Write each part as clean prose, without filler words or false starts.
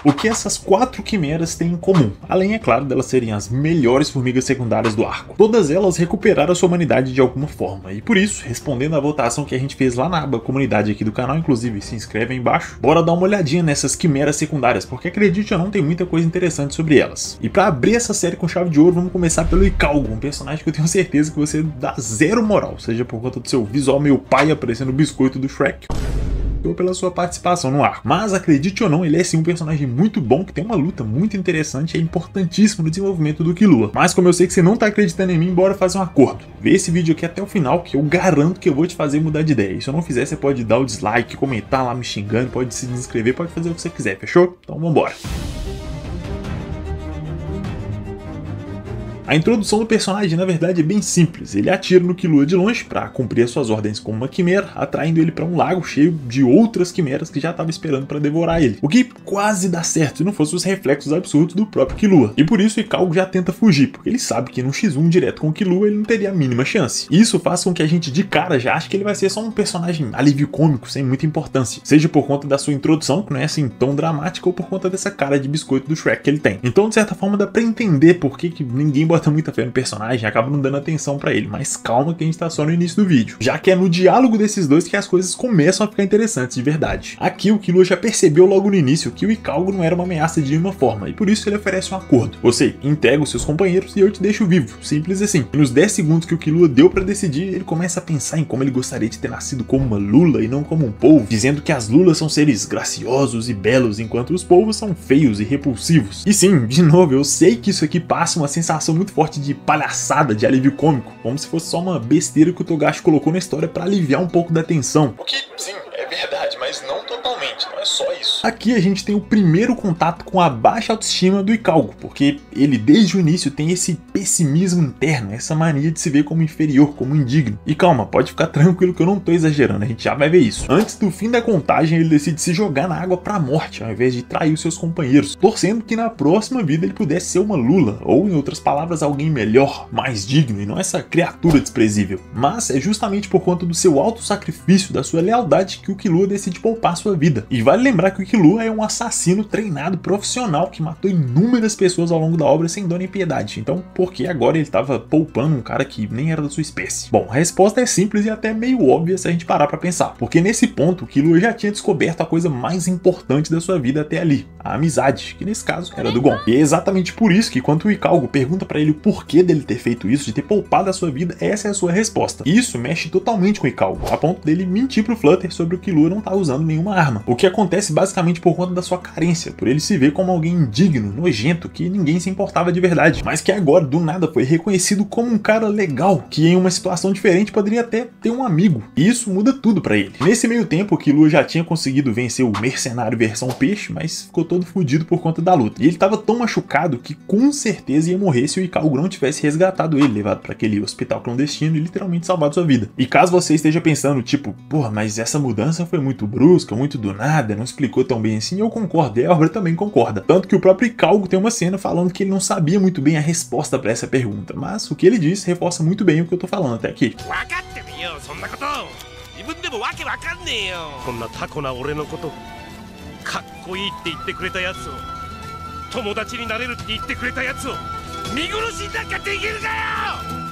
O que essas 4 quimeras têm em comum? Além, é claro, delas serem as melhores formigas secundárias do arco. Todas elas recuperaram a sua humanidade de alguma forma, e por isso, respondendo à votação que a gente fez lá na aba comunidade aqui do canal, inclusive se inscreve aí embaixo, bora dar uma olhadinha nessas quimeras secundárias, porque acredite ou não, tem muita coisa interessante sobre elas. E pra abrir essa série com chave de ouro, vamos começar pelo Ikalgo, um personagem que eu tenho certeza que você dá zero moral, seja por conta do seu visual meio pai aparecendo o biscoito do Shrek, ou pela sua participação no arco. Mas acredite ou não, ele é sim um personagem muito bom, que tem uma luta muito interessante e é importantíssimo no desenvolvimento do Killua. Mas como eu sei que você não tá acreditando em mim, bora fazer um acordo. Vê esse vídeo aqui até o final, que eu garanto que eu vou te fazer mudar de ideia. E se eu não fizer, você pode dar o dislike, comentar lá me xingando, pode se inscrever, pode fazer o que você quiser, fechou? Então vambora. A introdução do personagem, na verdade, é bem simples. Ele atira no Killua de longe para cumprir as suas ordens como uma quimera, atraindo ele para um lago cheio de outras quimeras que já estavam esperando para devorar ele. O que quase dá certo se não fosse os reflexos absurdos do próprio Killua. E por isso o Ikalgo já tenta fugir, porque ele sabe que num X1 direto com o Killua ele não teria a mínima chance. E isso faz com que a gente de cara já ache que ele vai ser só um personagem alívio cômico, sem muita importância. Seja por conta da sua introdução, que não é assim tão dramática, ou por conta dessa cara de biscoito do Shrek que ele tem. Então, de certa forma, dá pra entender por que ninguém bota muita fé no personagem e acaba não dando atenção pra ele, mas calma que a gente tá só no início do vídeo, já que é no diálogo desses dois que as coisas começam a ficar interessantes de verdade. Aqui o Killua já percebeu logo no início que o Ikalgo não era uma ameaça de nenhuma forma, e por isso ele oferece um acordo. Você entrega os seus companheiros e eu te deixo vivo, simples assim. E nos 10 segundos que o Killua deu pra decidir, ele começa a pensar em como ele gostaria de ter nascido como uma lula e não como um polvo, dizendo que as lulas são seres graciosos e belos, enquanto os polvos são feios e repulsivos. E sim, de novo, eu sei que isso aqui passa uma sensação muito forte de palhaçada, de alívio cômico, como se fosse só uma besteira que o Togashi colocou na história para aliviar um pouco da tensão. O que, sim, é verdade, mas não totalmente, não é só isso. Aqui a gente tem o primeiro contato com a baixa autoestima do Ikalgo, porque ele desde o início tem esse pessimismo interno, essa mania de se ver como inferior, como indigno. E calma, pode ficar tranquilo que eu não tô exagerando, a gente já vai ver isso. Antes do fim da contagem, ele decide se jogar na água pra morte, ao invés de trair os seus companheiros, torcendo que na próxima vida ele pudesse ser uma lula, ou em outras palavras, alguém melhor, mais digno, e não essa criatura desprezível. Mas é justamente por conta do seu alto sacrifício, da sua lealdade, que o Killua decide poupar sua vida. E vale lembrar que o Killua é um assassino treinado profissional que matou inúmeras pessoas ao longo da obra sem dó nem piedade. Então, por que agora ele estava poupando um cara que nem era da sua espécie? Bom, a resposta é simples e até meio óbvia se a gente parar pra pensar. Porque nesse ponto, o Killua já tinha descoberto a coisa mais importante da sua vida até ali, a amizade, que nesse caso era do Gon. E é exatamente por isso que quando o Ikalgo pergunta pra ele o porquê dele ter feito isso, de ter poupado a sua vida, essa é a sua resposta. E isso mexe totalmente com o Ikalgo, a ponto dele mentir pro Flutter sobre o Killua não tá usando nenhuma arma. O que acontece basicamente por conta da sua carência, por ele se ver como alguém indigno, nojento, que ninguém se importava de verdade, mas que agora, do nada, foi reconhecido como um cara legal, que em uma situação diferente poderia até ter um amigo. E isso muda tudo pra ele. Nesse meio tempo, o Killua já tinha conseguido vencer o mercenário versão peixe, mas ficou todo fodido por conta da luta. E ele tava tão machucado que com certeza ia morrer se o Ikalgo não tivesse resgatado ele, levado para aquele hospital clandestino e literalmente salvado sua vida. E caso você esteja pensando, tipo, porra, mas essa mudança foi muito brusca, muito do nada, não explicou tão bem assim, eu concordo, e a obra também concorda. Tanto que o próprio Ikalgo tem uma cena falando que ele não sabia muito bem a resposta para essa pergunta, mas o que ele disse reforça muito bem o que eu tô falando até aqui.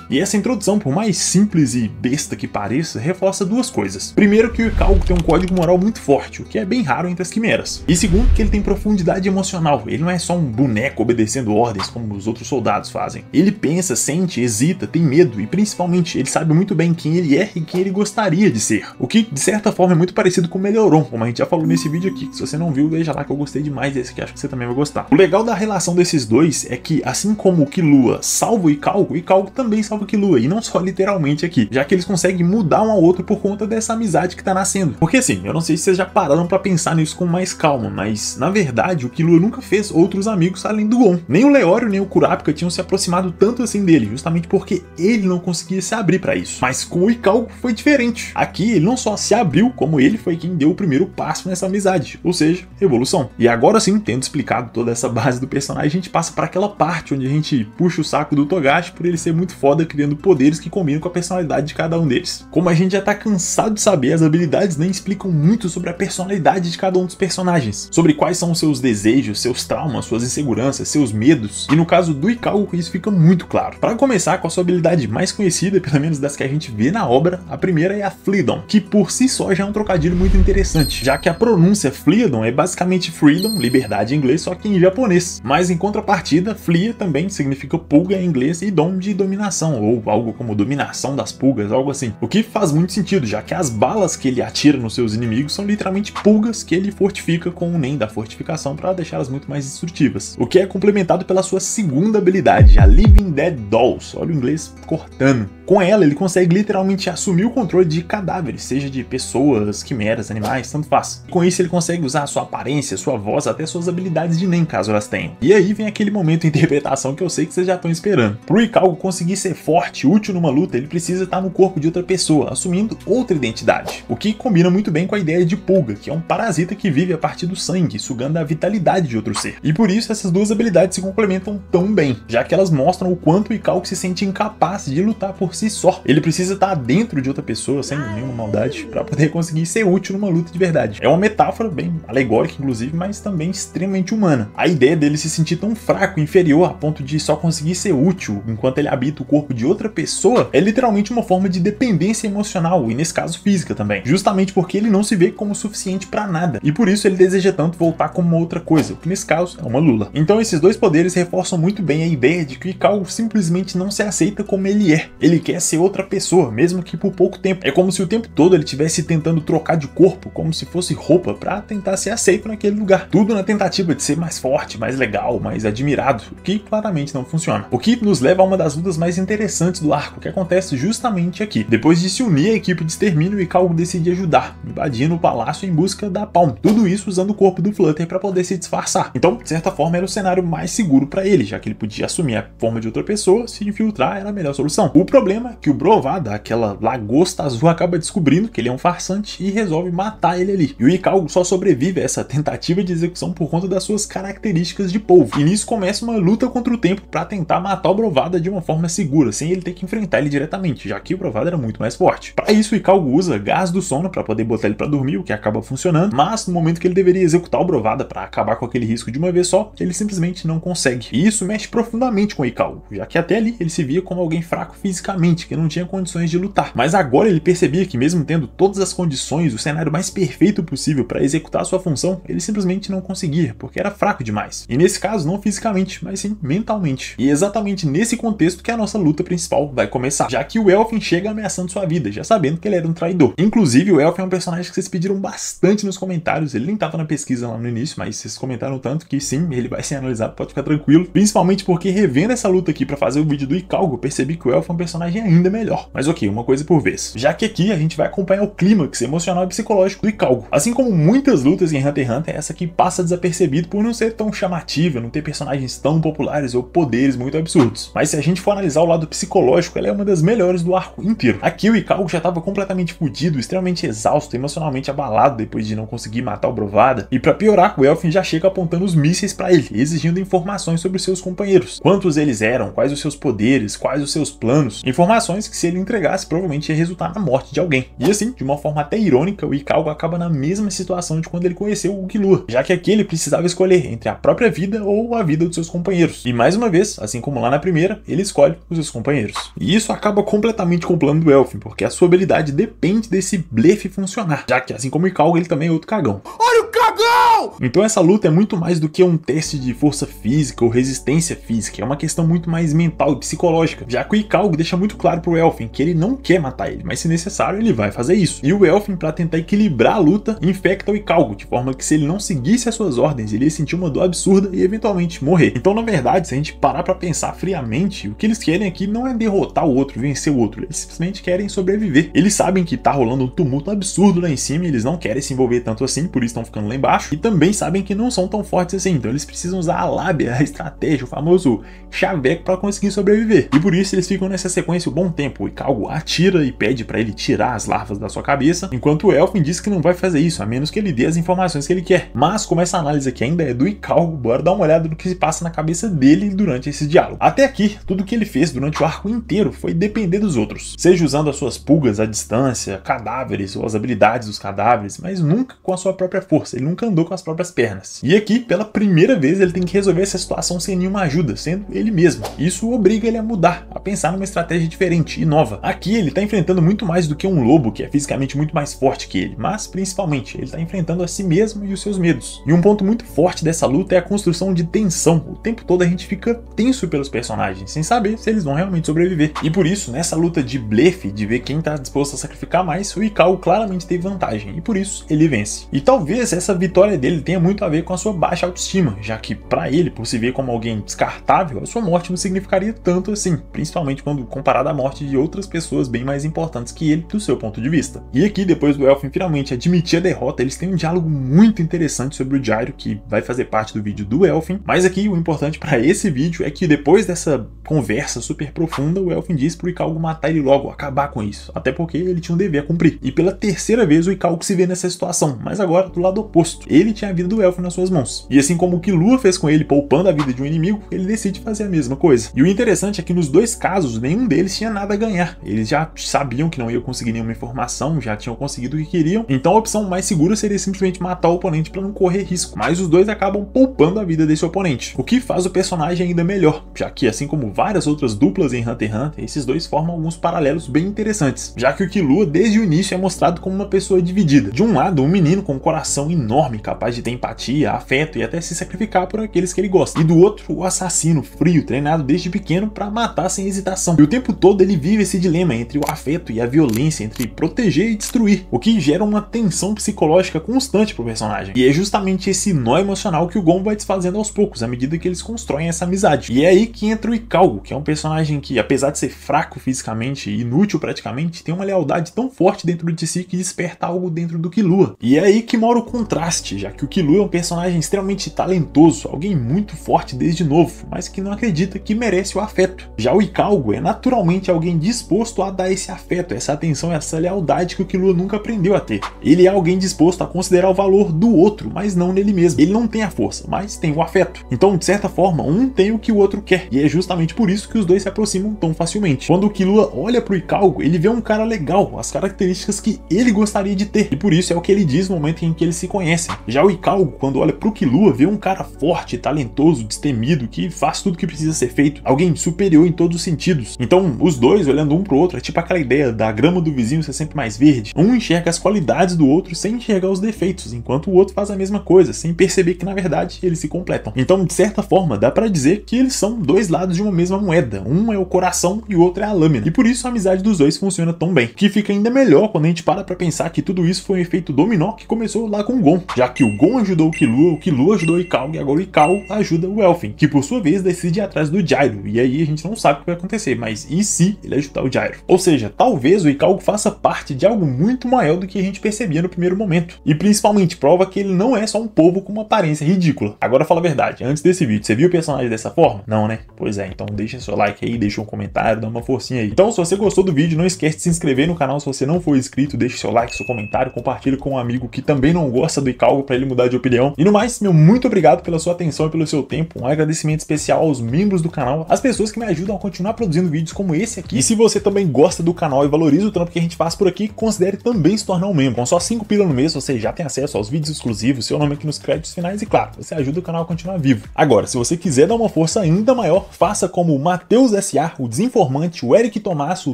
E essa introdução, por mais simples e besta que pareça, reforça duas coisas. Primeiro, que o Ikalgo tem um código moral muito forte, o que é bem raro entre as quimeras. E segundo, que ele tem profundidade emocional. Ele não é só um boneco obedecendo ordens como os outros soldados fazem. Ele pensa, sente, hesita, tem medo e principalmente ele sabe muito bem quem ele é e quem ele gostaria de ser. O que de certa forma é muito parecido com o Melioron, como a gente já falou nesse vídeo aqui. Se você não viu, veja lá que eu gostei demais desse aqui, acho que você também vai gostar. O legal da relação desses dois é que, assim como o Killua salva o Ikalgo também salva o Killua, e não só literalmente aqui, já que eles conseguem mudar um ao outro por conta dessa amizade que tá nascendo. Porque assim, eu não sei se vocês já pararam pra pensar nisso com mais calma, mas na verdade o Killua nunca fez outros amigos além do Gon. Nem o Leório nem o Kurapika tinham se aproximado tanto assim dele, justamente porque ele não conseguia se abrir pra isso. Mas com o Ikalgo foi diferente. Aqui ele não só se abriu, como ele foi quem deu o primeiro passo nessa amizade, ou seja, evolução. E agora sim, tendo explicado toda essa base do personagem, a gente passa para aquela parte onde a gente puxa o saco do Togashi por ele ser muito foda criando poderes que combinam com a personalidade de cada um deles. Como a gente já tá cansado de saber, as habilidades nem explicam muito sobre a personalidade de cada um dos personagens, sobre quais são os seus desejos, seus traumas, suas inseguranças, seus medos, e no caso do Ikalgo isso fica muito claro. Para começar com a sua habilidade mais conhecida, pelo menos das que a gente vê na obra, a primeira é a Fleedom, que por si só já é um trocadilho muito interessante, já que a pronúncia Fleedom é basicamente freedom, liberdade em inglês, só que em japonês. Mas em contrapartida, Flea também significa pulga em inglês e dom de dominação, ou algo como dominação das pulgas, algo assim. O que faz muito sentido, já que as balas que ele atira nos seus inimigos são literalmente pulgas que ele fortifica com o Nen da fortificação para deixá-las muito mais destrutivas. O que é complementado pela sua segunda habilidade, a Living Dead Dolls. Olha o inglês cortando. Com ela, ele consegue literalmente assumir o controle de cadáveres, seja de pessoas, quimeras, animais, tanto faz. Com isso, ele consegue usar a sua aparência, sua voz, até suas habilidades de Nen, caso elas tenham. E aí vem aquele momento de interpretação que eu sei que vocês já estão esperando. Pro Ikalgo conseguir ser forte e útil numa luta, ele precisa estar no corpo de outra pessoa, assumindo outra identidade. O que combina muito bem com a ideia de pulga, que é um parasita que vive a partir do sangue, sugando a vitalidade de outro ser. E por isso essas duas habilidades se complementam tão bem, já que elas mostram o quanto o Ikalgo se sente incapaz de lutar por si só. Ele precisa estar dentro de outra pessoa, sem nenhuma maldade, para poder conseguir ser útil numa luta de verdade. É uma metáfora bem alegórica, inclusive, mas também extremamente humana. A ideia dele se sentir tão fraco e inferior a ponto de só conseguir ser útil enquanto ele habita o corpo de outra pessoa é literalmente uma forma de dependência emocional, e nesse caso física também, justamente porque ele não se vê como suficiente para nada, e por isso ele deseja tanto voltar como uma outra coisa, o que nesse caso é uma lula. Então esses dois poderes reforçam muito bem a ideia de que o Ikalgo simplesmente não se aceita como ele é. Ele quer ser outra pessoa, mesmo que por pouco tempo. É como se o tempo todo ele estivesse tentando trocar de corpo, como se fosse roupa, para tentar ser aceito naquele lugar. Tudo na tentativa de ser mais forte, mais legal, mais admirado, o que claramente não funciona. O que nos leva a uma das lutas mais interessantes do arco, que acontece justamente aqui. Depois de se unir à equipe de extermínio, o Ikalgo decide ajudar, invadindo o palácio em busca da Palm. Tudo isso usando o corpo do Flutter para poder se disfarçar. Então, de certa forma, era o cenário mais seguro para ele, já que ele podia assumir a forma de outra pessoa, se infiltrar era a melhor solução. O problema é que o Brovada, aquela lagosta azul, acaba descobrindo que ele é um farsante e resolve matar ele ali. E o Ikalgo só sobrevive a essa tentativa de execução por conta das suas características de polvo. E nisso começa uma luta contra o tempo para tentar matar o Brovada de uma forma segura, sem ele ter que enfrentar ele diretamente, já que o Brovada era muito mais forte. Para isso, o Ikalgo usa gás do sono para poder botar ele para dormir, o que acaba funcionando, mas no momento que ele deveria executar o Brovada para acabar com aquele risco de uma vez só, ele simplesmente não consegue. E isso mexe profundamente com o Ikalgo, já que até ali ele se via como alguém fraco fisicamente, que não tinha condições de lutar. Mas agora ele percebia que mesmo tendo todas as condições, o cenário mais perfeito possível para executar sua função, ele simplesmente não conseguia, porque era fraco demais. E nesse caso, não fisicamente, mas sim mentalmente. E é exatamente nesse contexto que a nossa luta principal vai começar, já que o Elfin chega ameaçando sua vida, já sabendo que ele era um traidor. Inclusive, o Elfin é um personagem que vocês pediram bastante nos comentários, ele nem estava na pesquisa lá no início, mas vocês comentaram tanto que sim, ele vai ser analisado, pode ficar tranquilo, principalmente porque revendo essa luta aqui para fazer o vídeo do Ikalgo, eu percebi que o Elfin é um personagem ainda melhor. Mas ok, uma coisa por vez. Já que aqui a gente vai acompanhar o clímax emocional e psicológico do Ikalgo. Assim como muitas lutas em Hunter x Hunter, essa aqui passa desapercebido por não ser tão chamativa, não ter personagens tão populares ou poderes muito absurdos. Mas se a gente for analisar o lado psicológico, ela é uma das melhores do arco inteiro. Aqui o Ikalgo já estava completamente fudido, extremamente exausto, emocionalmente abalado depois de não conseguir matar o Brovada. E para piorar, o Elfin já chega apontando os mísseis para ele, exigindo informações sobre os seus companheiros. Quantos eles eram, quais os seus poderes, quais os seus planos. Informações que se ele entregasse provavelmente ia resultar na morte de alguém. E assim, de uma forma até irônica, o Ikalgo acaba na mesma situação de quando ele conheceu o Killua, já que aqui ele precisava escolher entre a própria vida ou a vida dos seus companheiros. E mais uma vez, assim como lá na primeira, ele escolhe os seus companheiros. E isso acaba completamente com o plano do Elfin, porque a sua habilidade depende desse blefe funcionar, já que assim como o Ikalgo, ele também é outro cagão. Olha o cagão! Então essa luta é muito mais do que um teste de força física ou resistência física, é uma questão muito mais mental e psicológica, já que o Ikalgo deixa muito claro pro Elfin que ele não quer matar ele, mas se necessário ele vai fazer isso. E o Elfin, para tentar equilibrar a luta, infecta o Ikalgo, de forma que se ele não seguisse as suas ordens, ele ia sentir uma dor absurda e eventualmente morrer. Então na verdade, se a gente parar para pensar friamente, o que eles querem aqui não é derrotar o outro, vencer o outro, eles simplesmente querem sobreviver. Eles sabem que tá rolando um tumulto absurdo lá em cima e eles não querem se envolver tanto assim, por isso estão ficando lá embaixo. baixo e também sabem que não são tão fortes assim, então eles precisam usar a lábia, a estratégia, o famoso chaveco para conseguir sobreviver. E por isso eles ficam nessa sequência um bom tempo. O Ikalgo atira e pede para ele tirar as larvas da sua cabeça, enquanto o Elfin diz que não vai fazer isso, a menos que ele dê as informações que ele quer. Mas como essa análise aqui ainda é do Ikalgo, bora dar uma olhada no que se passa na cabeça dele durante esse diálogo. Até aqui, tudo que ele fez durante o arco inteiro foi depender dos outros, seja usando as suas pulgas à distância, cadáveres ou as habilidades dos cadáveres, mas nunca com a sua própria força, ele nunca andou com as próprias pernas. E aqui, pela primeira vez, ele tem que resolver essa situação sem nenhuma ajuda, sendo ele mesmo. Isso obriga ele a mudar, a pensar numa estratégia diferente e nova. Aqui ele tá enfrentando muito mais do que um lobo que é fisicamente muito mais forte que ele, mas principalmente ele tá enfrentando a si mesmo e os seus medos. E um ponto muito forte dessa luta é a construção de tensão. O tempo todo a gente fica tenso pelos personagens, sem saber se eles vão realmente sobreviver. E por isso, nessa luta de blefe, de ver quem tá disposto a sacrificar mais, o Ikalgo claramente teve vantagem, e por isso ele vence. E talvez essa vitória dele tenha muito a ver com a sua baixa autoestima, já que pra ele, por se ver como alguém descartável, a sua morte não significaria tanto assim, principalmente quando comparado à morte de outras pessoas bem mais importantes que ele do seu ponto de vista. E aqui, depois do Elfin finalmente admitir a derrota, eles têm um diálogo muito interessante sobre o Gyro, que vai fazer parte do vídeo do Elfin, mas aqui o importante pra esse vídeo é que depois dessa conversa super profunda, o Elfin diz pro Ikalgo matar ele logo, acabar com isso, até porque ele tinha um dever a cumprir. E pela terceira vez o Ikalgo se vê nessa situação, mas agora do lado oposto. Ele tinha a vida do Elfin nas suas mãos. E assim como o Killua fez com ele, poupando a vida de um inimigo, ele decide fazer a mesma coisa. E o interessante é que nos dois casos, nenhum deles tinha nada a ganhar. Eles já sabiam que não iam conseguir nenhuma informação, já tinham conseguido o que queriam, então a opção mais segura seria simplesmente matar o oponente para não correr risco. Mas os dois acabam poupando a vida desse oponente, o que faz o personagem ainda melhor, já que assim como várias outras duplas em Hunter x Hunter, esses dois formam alguns paralelos bem interessantes, já que o Killua desde o início é mostrado como uma pessoa dividida. De um lado, um menino com um coração enorme, capaz de ter empatia, afeto e até se sacrificar por aqueles que ele gosta. E do outro, o assassino frio, treinado desde pequeno para matar sem hesitação. E o tempo todo ele vive esse dilema entre o afeto e a violência, entre proteger e destruir, o que gera uma tensão psicológica constante pro personagem. E é justamente esse nó emocional que o Gon vai desfazendo aos poucos, à medida que eles constroem essa amizade. E é aí que entra o Ikalgo, que é um personagem que, apesar de ser fraco fisicamente e inútil praticamente, tem uma lealdade tão forte dentro de si que desperta algo dentro do Killua. E é aí que mora o contraste, já que o Killua é um personagem extremamente talentoso, alguém muito forte desde novo, mas que não acredita que merece o afeto. Já o Ikalgo é naturalmente alguém disposto a dar esse afeto, essa atenção, essa lealdade que o Killua nunca aprendeu a ter. Ele é alguém disposto a considerar o valor do outro, mas não nele mesmo. Ele não tem a força, mas tem o afeto. Então, de certa forma, um tem o que o outro quer, e é justamente por isso que os dois se aproximam tão facilmente. Quando o Killua olha pro Ikalgo, ele vê um cara legal, as características que ele gostaria de ter, e por isso é o que ele diz no momento em que eles se conhecem. Já o Ikalgo, quando olha pro Killua, vê um cara forte, talentoso, destemido, que faz tudo que precisa ser feito, alguém superior em todos os sentidos. Então, os dois olhando um pro outro, é tipo aquela ideia da grama do vizinho ser sempre mais verde. Um enxerga as qualidades do outro sem enxergar os defeitos, enquanto o outro faz a mesma coisa, sem perceber que na verdade eles se completam. Então, de certa forma, dá pra dizer que eles são dois lados de uma mesma moeda. Um é o coração e o outro é a lâmina. E por isso a amizade dos dois funciona tão bem. Que fica ainda melhor quando a gente para pra pensar que tudo isso foi um efeito dominó que começou lá com o Gon, já que o Gon ajudou o Killua ajudou o Ikalgo e agora o Ikalgo ajuda o Elfin, que por sua vez decide ir atrás do Gyro. E aí a gente não sabe o que vai acontecer, mas e se ele ajudar o Gyro? Ou seja, talvez o Ikalgo faça parte de algo muito maior do que a gente percebia no primeiro momento. E principalmente prova que ele não é só um povo com uma aparência ridícula. Agora fala a verdade, antes desse vídeo, você viu o personagem dessa forma? Não, né? Pois é, então deixa seu like aí, deixa um comentário, dá uma forcinha aí. Então, se você gostou do vídeo, não esquece de se inscrever no canal se você não for inscrito, deixa seu like, seu comentário, compartilha com um amigo que também não gosta do Ikalgo para ele mudar de opinião. E no mais, meu muito obrigado pela sua atenção e pelo seu tempo, um agradecimento especial aos membros do canal, às pessoas que me ajudam a continuar produzindo vídeos como esse aqui. E se você também gosta do canal e valoriza o trampo que a gente faz por aqui, considere também se tornar um membro. Com só 5 pila no mês, você já tem acesso aos vídeos exclusivos, seu nome aqui nos créditos finais e claro, você ajuda o canal a continuar vivo. Agora, se você quiser dar uma força ainda maior, faça como o Matheus S.A., o Desinformante, o Eric Tomasso, o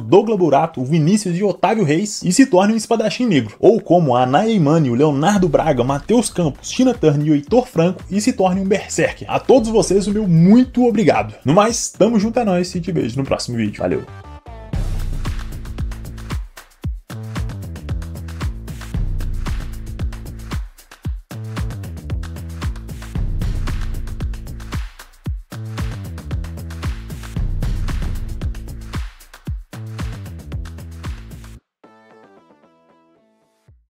Douglas Burato, o Vinícius e Otávio Reis e se torne um espadachim negro. Ou como a Naya Imani, o Leonardo Braga, Matheus Campos, Tina Turner e o Heitor Franco e se torne um Berserker. A todos vocês o meu muito obrigado. No mais, tamo junto, é nóis e te vejo no próximo vídeo. Valeu!